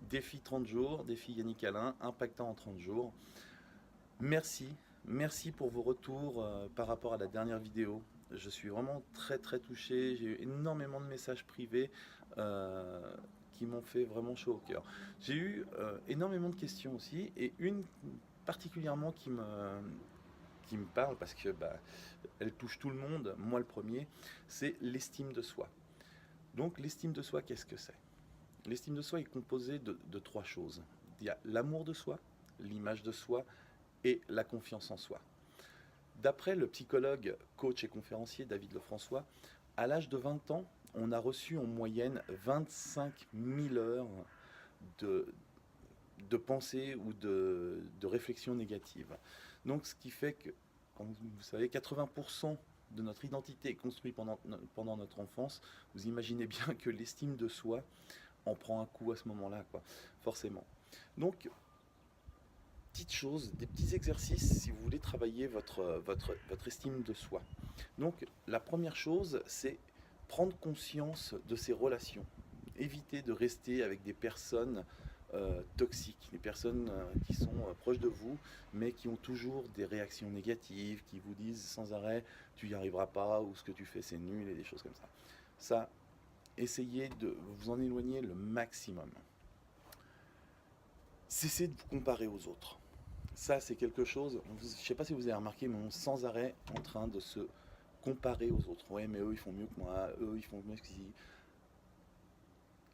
Défi 30 jours, défi Yannick Alain, impactant en 30 jours. Merci, merci pour vos retours par rapport à la dernière vidéo. Je suis vraiment très touché. J'ai eu énormément de messages privés qui m'ont fait vraiment chaud au cœur. J'ai eu énormément de questions aussi, et une particulièrement qui me parle parce que elle touche tout le monde, moi le premier, c'est l'estime de soi. Donc l'estime de soi, qu'est-ce que c'est? L'estime de soi est composée de trois choses. Il y a l'amour de soi, l'image de soi et la confiance en soi. D'après le psychologue, coach et conférencier David Lefrançois, à l'âge de 20 ans, on a reçu en moyenne 25 000 heures de, de pensée ou de réflexion négative. Donc ce qui fait que, comme vous savez, 80% de notre identité est construite pendant notre enfance. Vous imaginez bien que l'estime de soi en prend un coup à ce moment-là, quoi, forcément. Donc, petites choses, des petits exercices si vous voulez travailler votre estime de soi. Donc, la première chose, c'est prendre conscience de ses relations. Éviter de rester avec des personnes toxiques, des personnes qui sont proches de vous, mais qui ont toujours des réactions négatives, qui vous disent sans arrêt tu n'y arriveras pas, ou ce que tu fais c'est nul, et des choses comme ça. Ça, essayez de vous en éloigner le maximum. Cessez de vous comparer aux autres. Ça, c'est quelque chose, je ne sais pas si vous avez remarqué, mais on est sans arrêt en train de se comparer aux autres. Ouais, mais eux, ils font mieux que moi, eux, ils font mieux que si.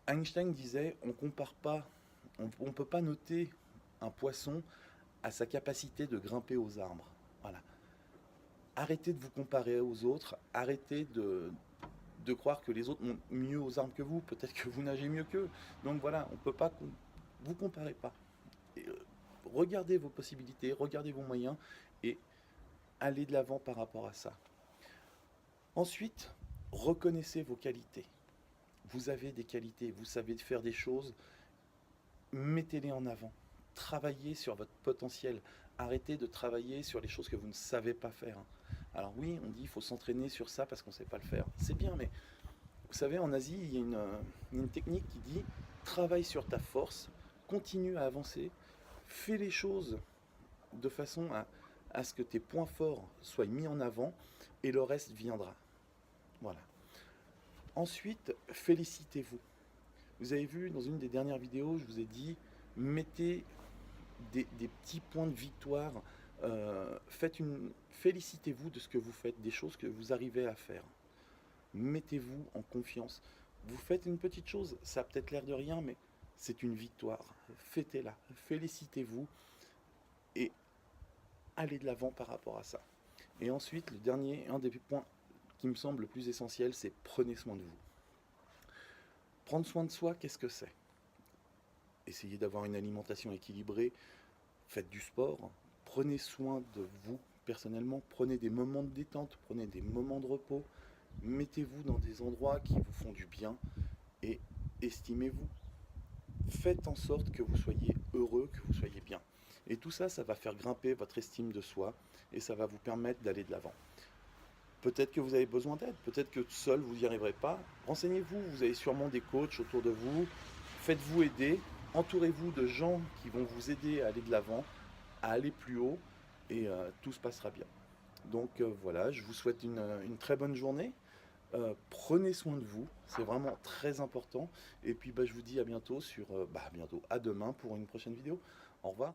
Einstein disait, on compare pas, on ne peut pas noter un poisson à sa capacité de grimper aux arbres. Voilà. Arrêtez de vous comparer aux autres, arrêtez de croire que les autres montent mieux aux arbres que vous, peut-être que vous nagez mieux qu'eux. Donc voilà, on ne peut pas, vous comparez pas. Et, regardez vos possibilités, regardez vos moyens, et allez de l'avant par rapport à ça. Ensuite, reconnaissez vos qualités. Vous avez des qualités, vous savez faire des choses, mettez-les en avant. Travaillez sur votre potentiel. Arrêtez de travailler sur les choses que vous ne savez pas faire. Alors oui, on dit qu'il faut s'entraîner sur ça parce qu'on ne sait pas le faire. C'est bien, mais vous savez, en Asie, il y a une technique qui dit travaille sur ta force, continue à avancer, fais les choses de façon à ce que tes points forts soient mis en avant, et le reste viendra. Voilà. Ensuite, félicitez-vous. Vous avez vu dans une des dernières vidéos, je vous ai dit, mettez des petits points de victoire, félicitez-vous de ce que vous faites, des choses que vous arrivez à faire. Mettez-vous en confiance. Vous faites une petite chose, ça a peut-être l'air de rien, mais c'est une victoire. Fêtez-la, félicitez-vous, et allez de l'avant par rapport à ça. Et ensuite, le dernier, un des points qui me semble le plus essentiel, c'est prenez soin de vous. Prendre soin de soi, qu'est-ce que c'est? Essayez d'avoir une alimentation équilibrée, faites du sport, prenez soin de vous personnellement, prenez des moments de détente, prenez des moments de repos, mettez-vous dans des endroits qui vous font du bien, et estimez-vous. Faites en sorte que vous soyez heureux, que vous soyez bien. Et tout ça, ça va faire grimper votre estime de soi, et ça va vous permettre d'aller de l'avant. Peut-être que vous avez besoin d'aide, peut-être que seul vous n'y arriverez pas. Renseignez-vous, vous avez sûrement des coachs autour de vous. Faites-vous aider, entourez-vous de gens qui vont vous aider à aller de l'avant, à aller plus haut, et tout se passera bien. Donc voilà, je vous souhaite une très bonne journée. Prenez soin de vous, c'est vraiment très important. Et puis je vous dis à bientôt à demain pour une prochaine vidéo. Au revoir.